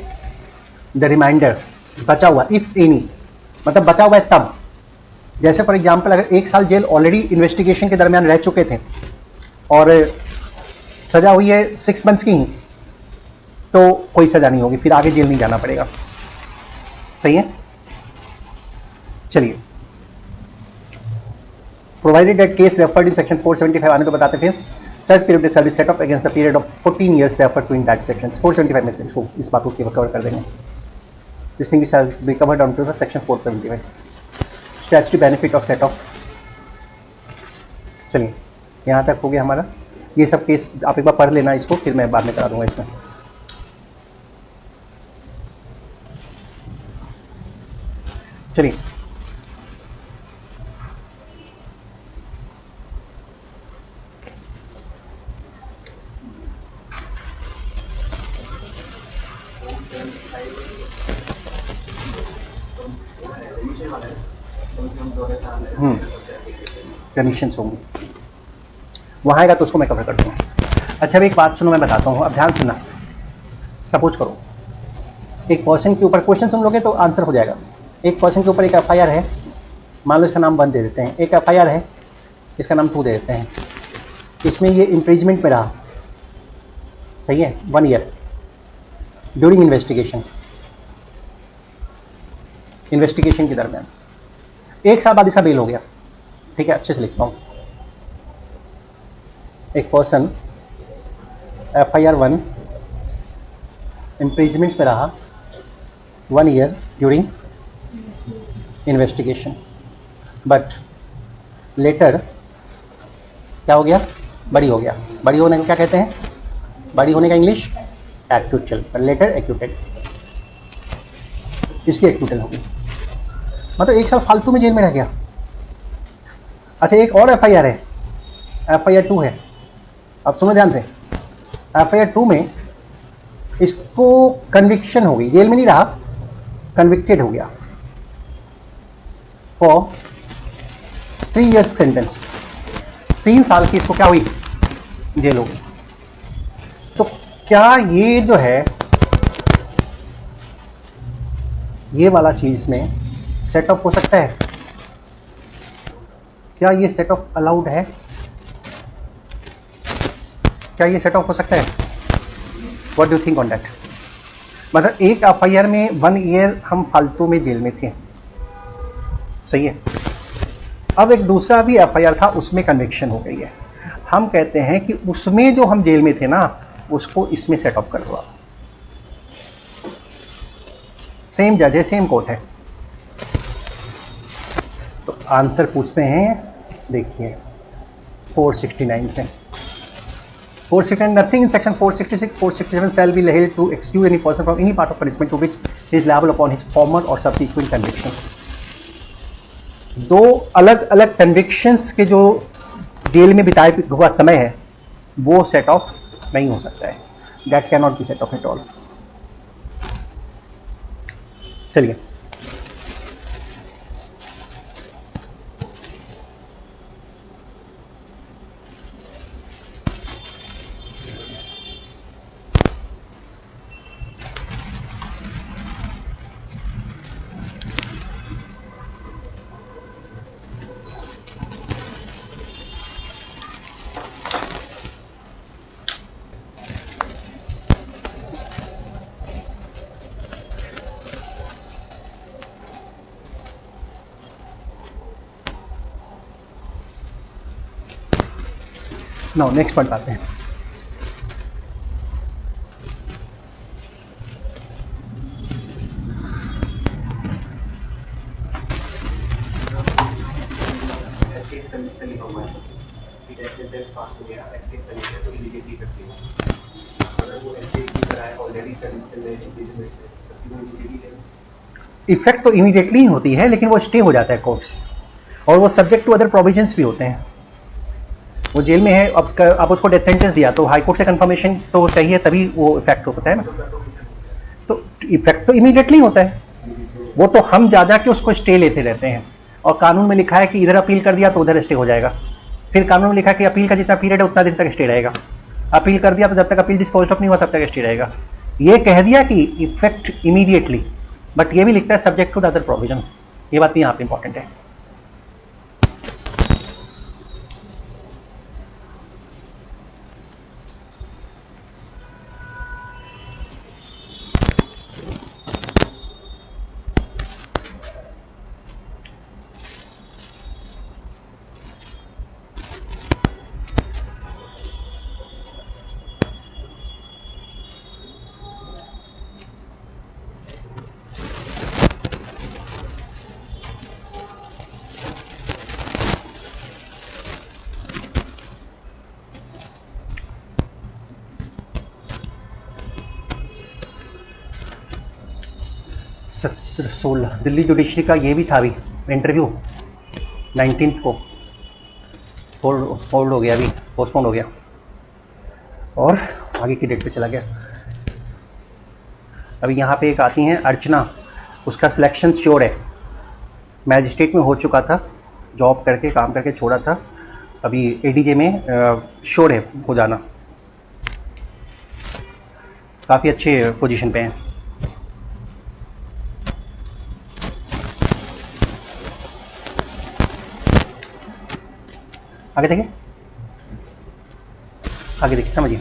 the remainder, बचा हुआ if any, मतलब बचा हुआ है तब, जैसे for example अगर 1 साल जेल ऑलरेडी इन्वेस्टिगेशन के दरमियान रह चुके थे और सजा हुई है 6 months की ही, तो कोई सजा नहीं होगी, फिर आगे जेल नहीं जाना पड़ेगा। सही है। चलिए, provided that case referred in section 475, आने तो बताते फिर such period shall be set off against the period of 14 years referred to in that section। 475 में इसको इस बातों को कवर कर देंगे। This thing shall be covered onto the section 475 statutory benefit of set off। चलिए, यहाँ तक हो गया हमारा। ये सब केस आप एक बार पढ़ लेना इसको, फिर मैं बाद में करा दूंगा इसमें। चलिए, कंडीशंस होंगी, वहां आएगा तो उसको मैं कवर कर दूंगा। अच्छा, अब एक बात सुनो, मैं बताता हूँ, अब ध्यान सुनना। सपोज करो एक पर्सन के ऊपर, क्वेश्चन सुन लोगे तो आंसर हो जाएगा। एक पर्सन के ऊपर एक एफआईआर है, मान लो इसका नाम 1 दे देते हैं, एक एफआईआर है, इसका नाम 2 दे देते हैं। इसमें ये इम्प्रिजमेंट में रहा, सही है, 1 ईयर ड्यूरिंग इन्वेस्टिगेशन के दरमियान। 1 साल बाद इसका बेल हो गया, ठीक है, अच्छे से लिखता हूं। एक पर्सन एफआईआर 1 इम्प्रिजमेंट में रहा 1 year during investigation, but later क्या हो गया? बरी हो गया। बरी होने को क्या कहते हैं? बरी होने का इंग्लिश एक्यूटल, लेटर एक्यूटेड, इसकी एक्यूटल होगी, मतलब 1 साल फालतू में जेल में रह गया। अच्छा, एक और एफआईआर है, एफआईआर 2 है। अब सुनो ध्यान से, एफआईआर 2 में इसको कन्विक्शन हो गई, जेल में नहीं रहा, कन्विक्टेड हो गया फॉर 3 years सेंटेंस। 3 साल की इसको क्या हुई? जेल हो गई। तो क्या ये जो है, ये वाला चीज में सेट ऑफ हो सकता है? क्या ये सेट ऑफ अलाउड है? क्या ये सेट ऑफ हो सकता है? What do think on that? मतलब एक एफआईआर में 1 ईयर हम फालतू में जेल में थे, सही है। अब एक दूसरा भी एफआईआर था, उसमें कन्विक्शन हो गई है। हम कहते हैं कि उसमें जो हम जेल में थे ना, उसको इसमें सेट ऑफ कर दो। सेम जज है, सेम कोर्ट है। तो आंसर पूछते हैं, देखिए 469 से 469 nothing in section 466 467 shall be held to excuse any person from any part of punishment to which he is liable upon his former or subsequent conviction. दो अलग अलग कन्विक्शंस के जो जेल में बिताए हुआ समय है वो सेट ऑफ नहीं हो सकता है. That can not be set of at all. चलिए नो नेक्स्ट पॉइंट आते हैं. इफेक्ट तो इमीडिएटली ही होती है लेकिन वो स्टे हो जाता है कोर्ट से और वो सब्जेक्ट टू अदर प्रोविजंस भी होते हैं. वो जेल में है, अब उसको डेथ सेंटेंस दिया तो हाई कोर्ट से कंफर्मेशन तो चाहिए तभी वो इफेक्ट होता है ना. तो इफेक्ट तो इमीडिएटली होता है. वो तो हम जा जा के उसको स्टे लेते रहते हैं और कानून में लिखा है कि इधर अपील कर दिया तो उधर स्टे हो जाएगा. फिर कानून में लिखा है कि अपील का जितना पीरियड है उतना दिन तक स्टे रहेगा. अपील कर दिया तो जब तक अपील डिस्पोज ऑफ नहीं हुआ तब तक स्टे रहेगा. ये कह दिया कि इफेक्ट इमीडिएटली, बट ये भी लिखता है subject to the other provision. ये बात भी यहाँ पे इंपॉर्टेंट है. सत्र 16 दिल्ली जुडिशरी का ये भी था अभी इंटरव्यू 19 को होल्ड हो गया, अभी पोस्टपोन हो गया और आगे की डेट पे चला गया. अभी यहाँ पे एक आती हैं अर्चना, उसका सिलेक्शन श्योर है. मैजिस्ट्रेट में हो चुका था, जॉब करके काम करके छोड़ा था, अभी एडीजे में श्योर है हो जाना. काफ़ी अच्छे पोजीशन पे हैं. आगे देखिए, आगे देखिए, समझिए.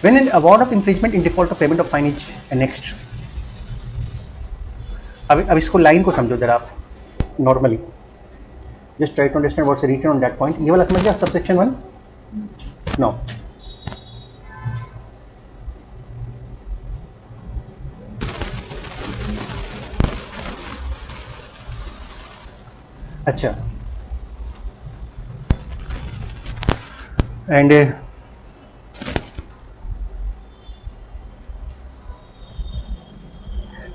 When an award of infringement in default of payment of fine is annexed. अब इसको लाइन को समझो जरा आप normally. Just try to understand what's written on that point. ये वाला समझ गया सबसेक्शन 1. नो अच्छा. एंड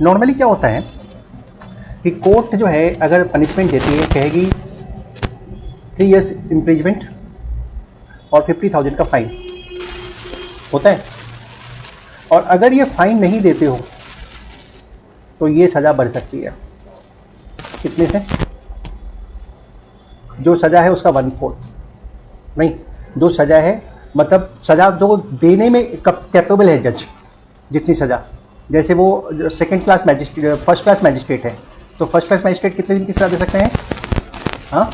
नॉर्मली क्या होता है कि कोर्ट जो है अगर पनिशमेंट देती है कहेगी 3 years इम्प्रिजमेंट और 50,000 का फाइन होता है. और अगर ये फाइन नहीं देते हो तो ये सजा बढ़ सकती है. कितने से? जो सजा है उसका 1/4 नहीं, जो सजा है मतलब सजा जो देने में कैपेबल है जज, जितनी सजा. जैसे वो second class magistrate, first class magistrate है तो फर्स्ट क्लास मैजिस्ट्रेट कितने दिन की सजा दे सकते हैं? हाँ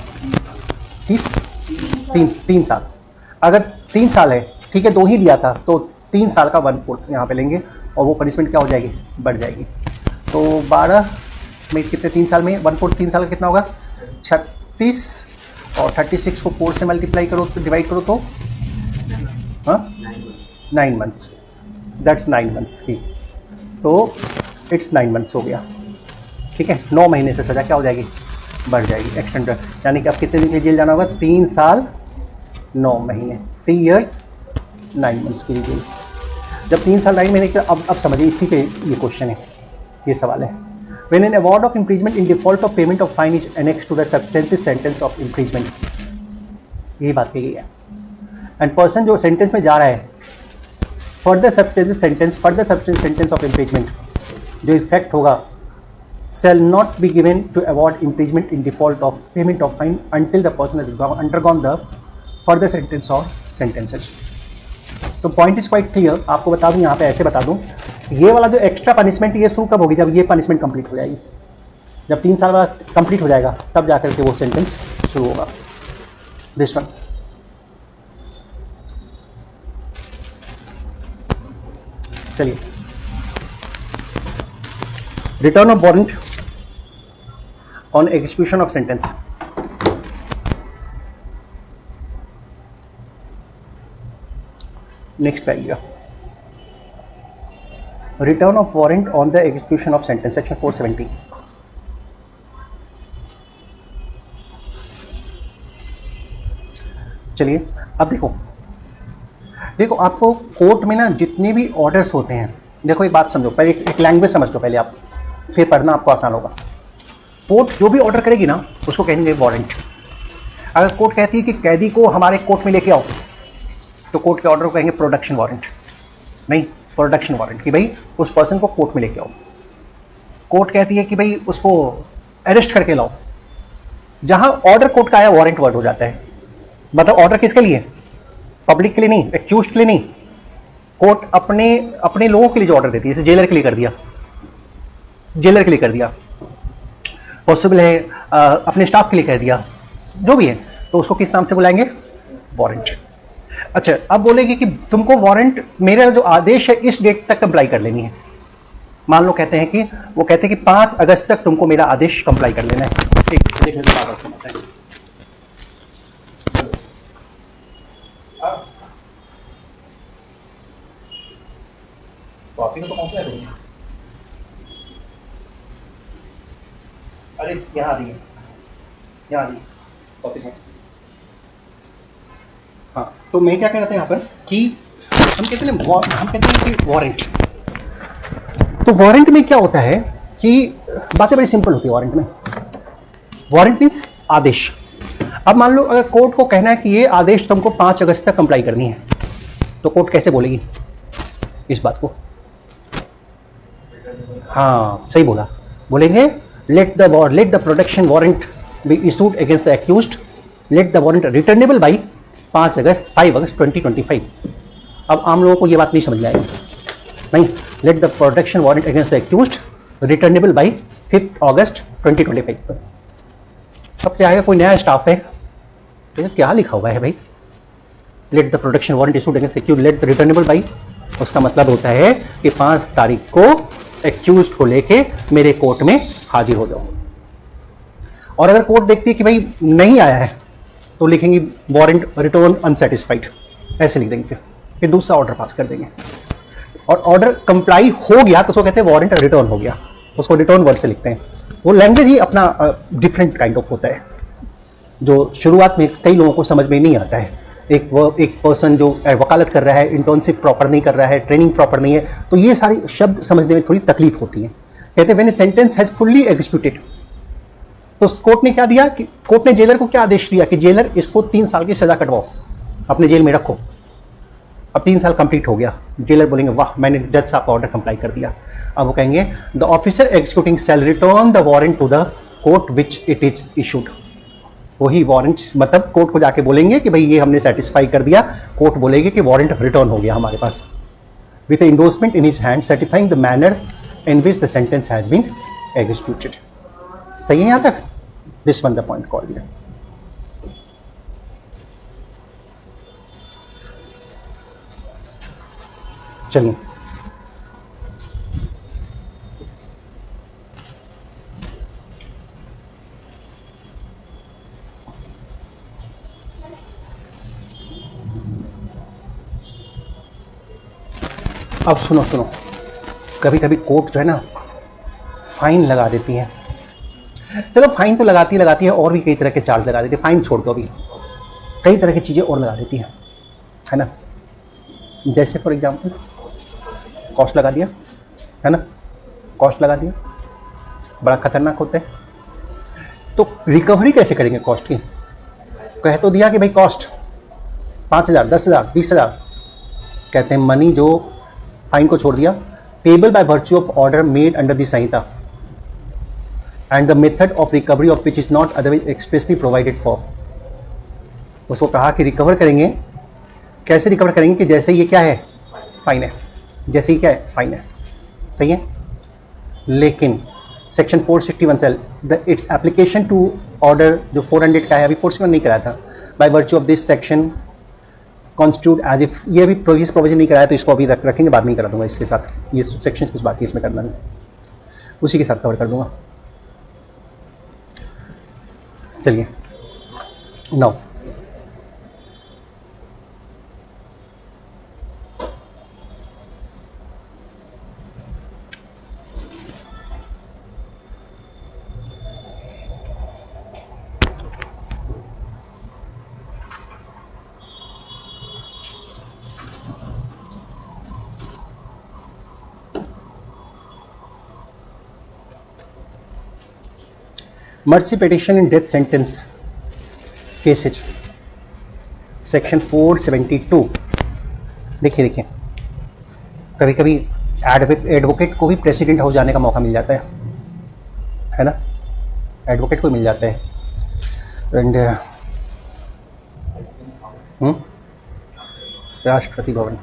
3 साल. अगर 3 साल है ठीक है, 2 ही दिया था तो 3 साल का 1/4 यहाँ पे लेंगे और वो पनिशमेंट क्या हो जाएगी? बढ़ जाएगी. तो 12 में कितने 3 साल में 1/4 3 साल कितना होगा? 36 और 36 को 4 से मल्टीप्लाई करो तो डिवाइड करो तो 9 मंथ्स. दैट्स 9 मंथ्स की. तो इट्स 9 मंथ्स हो गया. ठीक है, 9 महीने से सजा क्या हो जाएगी? बढ़ जाएगी, एक्सटेंड. यानी कि अब कितने दिन के जेल जाना होगा? 3 साल 9 महीने, 3 years 9 months की जेल। जब 3 साल 9 महीने के, अब समझिए इसी पे ये क्वेश्चन है, ये सवाल है। When an award of imprisonment in default of payment of fine is annexed to the substantive sentence of imprisonment, यही बात कही है। एंड पर्सन जो सेंटेंस में जा रहा है, further substance sentence of impeachment जो इफेक्ट होगा, shall not be given to award imprisonment in default of payment of fine until the person has undergone the further sentence or sentences। तो point is quite clear. आपको बता दूं, यहाँ पे ऐसे बता दूं, ये वाला जो एक्स्ट्रा पनिशमेंट ये शुरू कब होगी? जब ये पनिशमेंट कंप्लीट हो जाएगी, जब 3 साल बाद कंप्लीट हो जाएगा तब जाकर के वो सेंटेंस शुरू होगा। दिस वन, चलिए, return of warrant on execution of sentence. Next paragraph, return of warrant on the execution of sentence, section 470। चलिए अब देखो आपको कोर्ट में ना जितने भी ऑर्डर्स होते हैं, देखो एक बात समझो, पहले एक लैंग्वेज समझ लो पहले आप, फिर पढ़ना आपको आसान होगा। कोर्ट जो भी ऑर्डर करेगी ना उसको कहेंगे वारंट। अगर कोर्ट कहती है कि कैदी को हमारे कोर्ट में लेके आओ, तो कोर्ट के ऑर्डर को कहेंगे प्रोडक्शन वारंट, नहीं प्रोडक्शन वारंट, कि भाई उस पर्सन को कोर्ट में लेके आओ। कोर्ट कहती है कि भाई उसको अरेस्ट करके लाओ, जहां ऑर्डर कोर्ट का आया वारंट वर्ड हो जाता है। मतलब ऑर्डर किसके लिए? पब्लिक के लिए नहीं, एक्यूज्ड के लिए नहीं। कोर्ट अपने लोगों के लिए जो ऑर्डर देती है, जैसे जेलर के लिए कर दिया, पॉसिबल है अपने स्टाफ के लिए कर दिया, जो भी है, तो उसको किस नाम से बुलाएंगे? वारंट। अच्छा, अब बोलेगी कि तुमको वारंट, मेरा जो आदेश है इस डेट तक कंप्लाई कर लेनी है। मान लो कहते हैं कि 5 अगस्त तक तुमको मेरा आदेश कंप्लाई कर लेना है। कॉपी तो पहुंच रहा है, अरे यहाँ दी कॉपी में। हाँ, तो मैं क्या कह रहा था यहाँ पर कि हम कहते हैं कि वारंट। तो वारंट में क्या होता है कि बातें बड़ी सिंपल होती है वारंट में। वारंट मीन्स आदेश। अब मान लो अगर कोर्ट को कहना है कि ये आदेश तुमको 5 अगस्त तक कंप्लाई करनी है, तो कोर्ट कैसे बोलेगी इस बात को? हाँ, सही बोला, बोलेंगे let the protection warrant be issued against the accused, let the warrant returnable by 5 अगस्त 2025। अब आम लोगों को ये बात नहीं समझ में आएगी, नहीं, let the protection warrant against the accused returnable by 5 अगस्त 2025। अब क्या है, कोई नया स्टाफ है तो क्या लिखा हुआ है भाई? let the protection warrant issued against the accused, let the returnable by, उसका मतलब होता है कि 5 तारीख को एक्यूज्ड को लेके मेरे कोर्ट में हाजिर हो जाओ। और अगर कोर्ट देखती है कि भाई नहीं आया है, तो लिखेंगे वारंट रिटर्न अनसेटिस्फाइड, ऐसे लिख देंगे, फिर दूसरा ऑर्डर पास कर देंगे। और ऑर्डर कंप्लाई हो गया तो उसको कहते हैं वारंट रिटर्न हो गया, उसको रिटर्न वर्ड से लिखते हैं। वो लैंग्वेज ही अपना डिफरेंट काइंड ऑफ होता है, जो शुरुआत में कई लोगों को समझ में नहीं आता है। एक पर्सन जो वकालत कर रहा है, इंटर्नशिप प्रॉपर नहीं कर रहा है, ट्रेनिंग प्रॉपर नहीं है, तो ये सारी शब्द समझने में थोड़ी तकलीफ होती है। कहते हैं when sentence has fully executed, तो कोर्ट ने क्या दिया कि कोर्ट ने जेलर को क्या आदेश दिया कि जेलर इसको 3 साल की सजा कटवाओ, अपने जेल में रखो। अब 3 साल कंप्लीट हो गया, जेलर बोलेंगे वाह मैंने जज साहब का ऑर्डर कंप्लाई कर दिया। अब वो कहेंगे the officer executing shall return the warrant to the court which it is issued. वही वारंट, मतलब कोर्ट को जाके बोलेंगे कि भाई ये हमने सेटिस्फाई कर दिया, कोर्ट बोलेगी कि वारंट रिटर्न हो गया हमारे पास, with endorsement in his hand certifying the manner in which the sentence has been executed. सही है यहां तक? This one the point called here. चलिए अब सुनो, कभी कभी कोर्ट जो है ना फाइन लगा देती है। चलो फाइन तो लगाती है और भी कई तरह के चार्ज लगा देती है, फाइन छोड़ दो अभी। कई तरह की चीज़ें और लगा देती हैं, है ना। जैसे फॉर एग्जांपल कॉस्ट लगा दिया, है ना, कॉस्ट लगा दिया, बड़ा खतरनाक होता है। तो रिकवरी कैसे करेंगे कॉस्ट की? कह तो दिया कि भाई कॉस्ट 5,000, 10,000, 20,000, कहते हैं मनी जो फाइन को छोड़ दिया, payable by virtue of order made under the Samhita and the method of recovery of which is not otherwise expressly provided for. उसको कहा कि रिकवर करेंगे, कैसे रिकवर करेंगे कि जैसे ये क्या है, फाइन है, जैसे ही क्या है, फाइन है, सही है। लेकिन section 461 shall its application to order जो 400 का है, अभी 461 नहीं कराया था, by virtue of this section constitute as if, ये अभी प्रोविजन नहीं कराया तो इसको अभी रखेंगे, बाद में करा दूंगा इसके साथ, ये सेक्शन कुछ बाकी इसमें करना नहीं, उसी के साथ कवर कर दूंगा। चलिए now mercy petition in death sentence cases section 472। देखिए कभी कभी एडवोकेट को भी प्रेसिडेंट हाउस जाने का मौका मिल जाता है ना, एडवोकेट को मिल जाता है। एंड राष्ट्रपति भवन,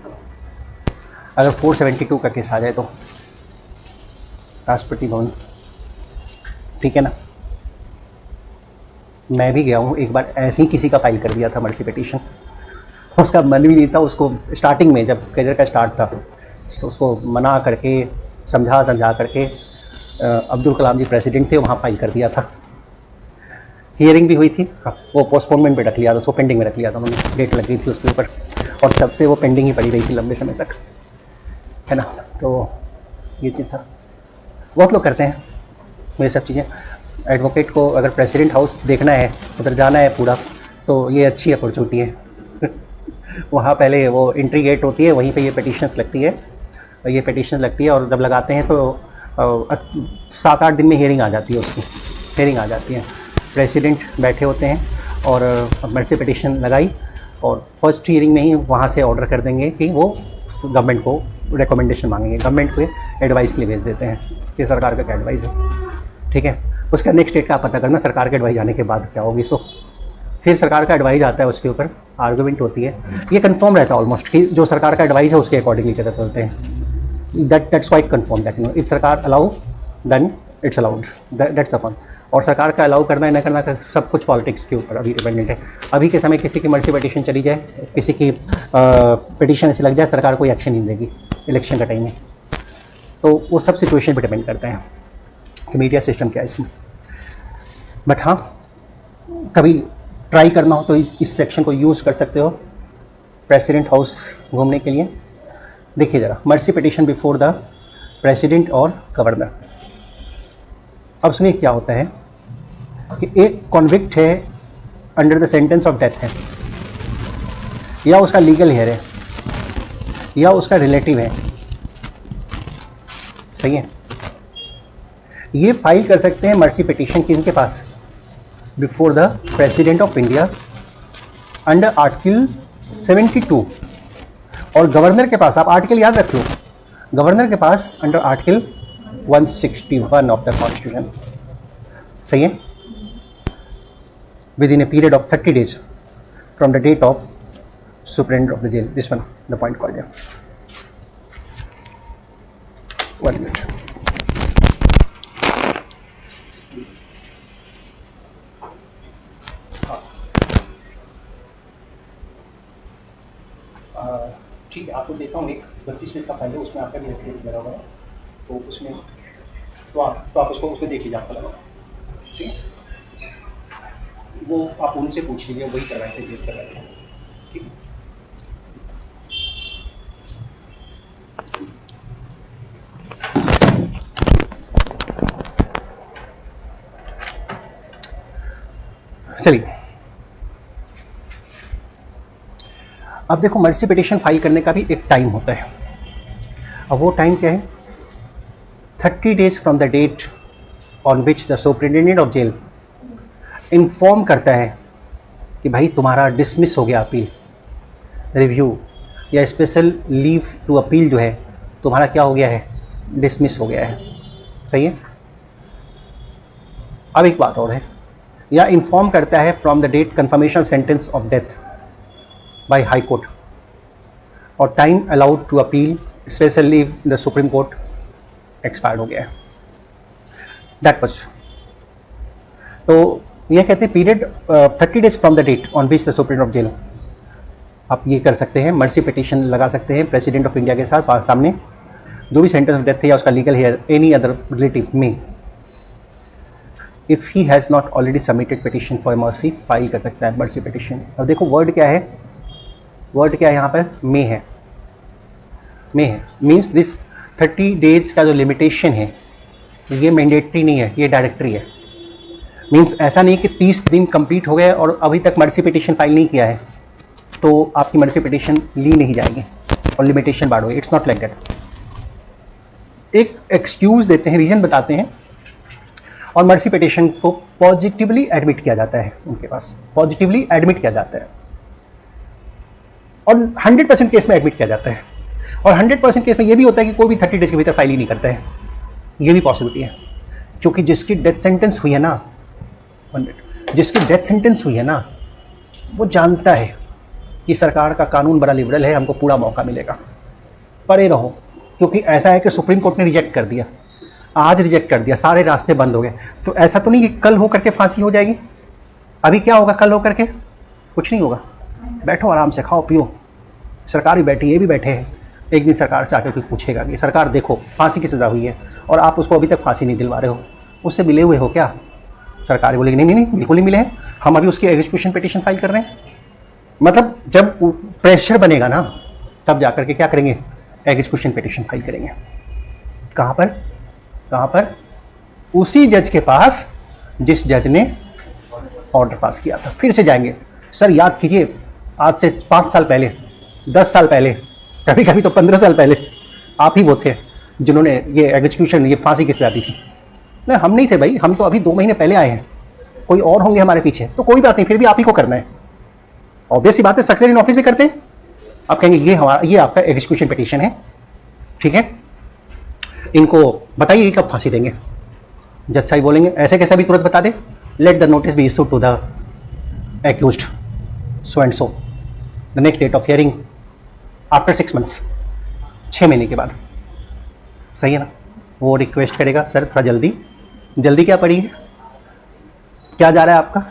अगर 472 का केस आ जाए तो राष्ट्रपति भवन, ठीक है ना। मैं भी गया हूँ एक बार, ऐसे ही किसी का फाइल कर दिया था मर्सी पिटीशन, उसका मन भी नहीं था, उसको स्टार्टिंग में जब करियर का स्टार्ट था तो उसको मना करके समझा करके अब्दुल कलाम जी प्रेसिडेंट थे, वहाँ फाइल कर दिया था। हियरिंग भी हुई थी, वो पोस्टपोनमेंट पे रख लिया था, उसको पेंडिंग में रख लिया था उन्होंने, डेट लग गई थी उसके ऊपर, और तब से वो पेंडिंग ही पड़ी रही थी लंबे समय तक, है ना। तो ये चीज़ था, बहुत लोग करते हैं ये सब चीज़ें। एडवोकेट को अगर प्रेसिडेंट हाउस देखना है, उधर जाना है पूरा, तो ये अच्छी अपॉर्चुनिटी है। वहाँ पहले वो एंट्री गेट होती है, वहीं पे ये पिटिशंस लगती है, ये पिटिशंस लगती है, और जब लगाते हैं तो 7-8 दिन में हियरिंग आ जाती है, उसकी हियरिंग आ जाती है। प्रेसिडेंट बैठे होते हैं और मर्सी पिटिशन लगाई, और फर्स्ट हियरिंग में ही वहाँ से ऑर्डर कर देंगे कि वो गवर्नमेंट को रिकमेंडेशन मांगेंगे, गवर्नमेंट को एडवाइस के लिए भेज देते हैं कि सरकार का क्या एडवाइस है, ठीक है। उसका नेक्स्ट स्टेट का पता करना सरकार के एडवाइस आने के बाद क्या होगी। सो फिर सरकार का एडवाइस आता है, उसके ऊपर आर्गूमेंट होती है, ये कंफर्म रहता है ऑलमोस्ट कि जो सरकार का एडवाइस है उसके अकॉर्डिंगली चलते चलते हैं। That's quite confirm that if सरकार allow then it's allowed, that's अपन। और सरकार का अलाउ करना है न करना सब कुछ पॉलिटिक्स के ऊपर अभी डिपेंडेंट है। अभी के समय किसी की मर्सी पिटिशन चली जाए, किसी की पिटिशन ऐसे लग जाए, सरकार कोई एक्शन नहीं देगी इलेक्शन का टाइम में, तो वो सब सिचुएशन पर डिपेंड करते हैं कि मीडिया सिस्टम क्या है इसमें। बट हाँ, कभी ट्राई करना हो तो इस सेक्शन को यूज़ कर सकते हो प्रेसिडेंट हाउस घूमने के लिए। देखिए ज़रा, mercy petition before the president और गवर्नर। अब सुनिए क्या होता है कि एक कॉन्विक्ट है, under the sentence of death है, या उसका लीगल हेयर है, या उसका रिलेटिव है, सही है। ये फाइल कर सकते हैं मर्सी पिटिशन किनके पास, before the president of India under article 72, और गवर्नर के पास, आप आर्टिकल याद रख लो, गवर्नर के पास under article 161 of the constitution, सही है। Within a period of 30 days from the date of superintendent of the jail, this one the point called है। 1 मिनट, ठीक है। आपको देता हूँ, एक 32 मिनट का फाइल है, उसमें आपका भी रेफरेंस लगा हुआ है, तो उसमें तो आप उसको उसमें देख लीजिए, आपका लगा, ठीक है। वो आप उनसे पूछ लीजिए, वही करवाए थे, डेट करवाए थे, ठीक है। चलिए, अब देखो मर्सी पिटिशन फाइल करने का भी एक टाइम होता है। अब वो टाइम क्या है? 30 days from the date on which the superintendent of jail inform करता है कि भाई तुम्हारा डिसमिस हो गया अपील, रिव्यू या स्पेशल लीव टू अपील जो है तुम्हारा क्या हो गया है? डिसमिस हो गया है। सही है। अब एक बात और है, या इन्फॉर्म करता है from the date confirmation of sentence of death by high court और time allowed to appeal special leave the supreme court expired हो गया है। दैट वॉज, तो ये कहते हैं period 30 days from the date on which the supreme of jail. आप ये कर सकते हैं, मर्सी पिटिशन लगा सकते हैं प्रेसिडेंट ऑफ इंडिया के साथ सामने, जो भी सेंटेंस ऑफ डेथ है या उसका legal heir any other relative में, if he has not already submitted petition for mercy, file कर सकता है मर्सी पिटिशन। अब देखो वर्ड क्या है, वर्ड क्या है यहाँ पर? मे है। मे है मीन्स दिस 30 days का जो लिमिटेशन है ये मैंडेटरी नहीं है, ये डायरेक्टरी है। मीन्स ऐसा नहीं कि 30 दिन कंप्लीट हो गए और अभी तक मर्सी पिटिशन फाइल नहीं किया है तो आपकी मर्सी पिटिशन ली नहीं जाएगी और लिमिटेशन बढ़ होगी। It's not like that. एक एक्सक्यूज देते हैं, रीजन बताते हैं और मर्सी पिटिशन को पॉजिटिवली एडमिट किया जाता है, उनके पास पॉजिटिवली एडमिट किया जाता है और 100% केस में एडमिट किया जाता है। और 100% केस में यह भी होता है कि कोई भी 30 days के भीतर फाइल ही नहीं करता है, ये भी पॉसिबिलिटी है। क्योंकि जिसकी डेथ सेंटेंस हुई है ना, जिसकी डेथ सेंटेंस हुई है ना, वो जानता है कि सरकार का कानून बड़ा लिबरल है, हमको पूरा मौका मिलेगा, परे रहो। क्योंकि ऐसा है कि सुप्रीम कोर्ट ने रिजेक्ट कर दिया, आज रिजेक्ट कर दिया, सारे रास्ते बंद हो गए, तो ऐसा तो नहीं कि कल हो करके फांसी हो जाएगी। अभी क्या होगा कल हो करके? कुछ नहीं होगा। बैठो आराम से, खाओ पियो, सरकार भी बैठी, ये भी बैठे हैं। एक दिन सरकार से आकर कोई पूछेगा कि सरकार देखो फांसी की सजा हुई है और आप उसको अभी तक फांसी नहीं दिलवा रहे हो, उससे मिले हुए हो क्या? सरकार बोलेगी नहीं नहीं नहीं बिल्कुल नहीं मिले हैं, हम अभी उसकी एग्जीक्यूशन पिटीशन फाइल कर रहे हैं। मतलब जब प्रेशर बनेगा ना तब जाकर के क्या करेंगे? एग्जीक्यूशन पिटीशन फाइल करेंगे। कहां पर? कहां पर? उसी जज के पास जिस जज ने ऑर्डर पास किया था। फिर से जाएंगे, सर याद कीजिए आज से 5 साल पहले, 10 साल पहले, कभी कभी तो 15 साल पहले आप ही वो थे जिन्होंने ये एग्जीक्यूशन, ये फांसी की सजा दी थी। नहीं हम नहीं थे भाई, हम तो अभी 2 महीने पहले आए हैं, कोई और होंगे हमारे पीछे, तो कोई बात नहीं, फिर भी आप ही को करना है। ऑब्वियस सी बात है, सक्सेस इन ऑफिस भी करते हैं। आप कहेंगे ये हमारा, ये आपका एग्जीक्यूशन पिटीशन है, ठीक है, इनको बताइए कब फांसी देंगे। जज साहब बोलेंगे ऐसे कैसे भी तुरंत बता दे, let the notice be issued to the accused so and so, the next date of hearing after 6 months, 6 महीने के बाद। सही है ना? वो रिक्वेस्ट करेगा सर थोड़ा जल्दी, जल्दी क्या पड़ी है, क्या जा रहा है आपका?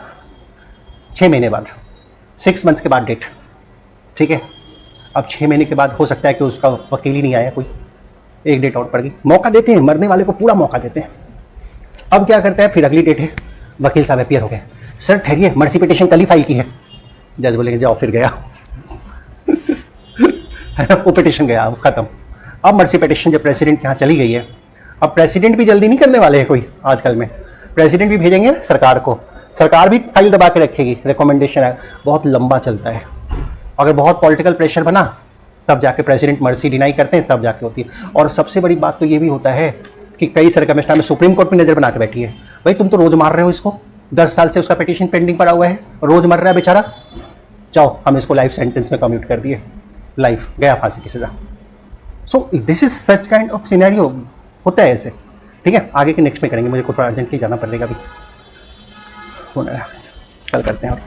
6 महीने बाद, 6 months के बाद डेट, ठीक है। अब 6 महीने के बाद हो सकता है कि उसका वकील ही नहीं आया, कोई एक डेट और पड़ गई। मौका देते हैं, मरने वाले को पूरा मौका देते हैं। अब क्या करता है, फिर अगली डेट है, वकील साहब अपीयर हो गए, सर ठहरिए मर्सी पिटीशन कल ही फाइल की है। जज बोलेंगे जाओ, फिर गया वो पिटीशन गया, खत्म। अब मर्सी पिटीशन जब प्रेसिडेंट के यहाँ चली गई है, अब प्रेसिडेंट भी जल्दी नहीं करने वाले हैं कोई, आजकल में प्रेसिडेंट भी भेजेंगे सरकार को, सरकार भी फाइल दबा के रखेगी, रिकमेंडेशन है, बहुत लंबा चलता है। अगर बहुत पॉलिटिकल प्रेशर बना तब जाके प्रेसिडेंट मर्सी डिनाई करते हैं, तब जाके होती है। और सबसे बड़ी बात तो ये भी होता है कि कई सर्कमस्टेंस में सुप्रीम कोर्ट भी नजर बना के बैठी है, भाई तुम तो रोज मार रहे हो इसको, 10 साल से उसका पिटीशन पेंडिंग पड़ा हुआ है, रोज मर रहा है बेचारा, जाओ हम इसको लाइफ सेंटेंस में कम्यूट कर दिए, लाइफ गया फांसी की सजा। So this is such kind of scenario, होता है ऐसे, ठीक है। आगे के नेक्स्ट में करेंगे, मुझे को थोड़ा अर्जेंटली जाना पड़ेगा अभी, कल करते हैं और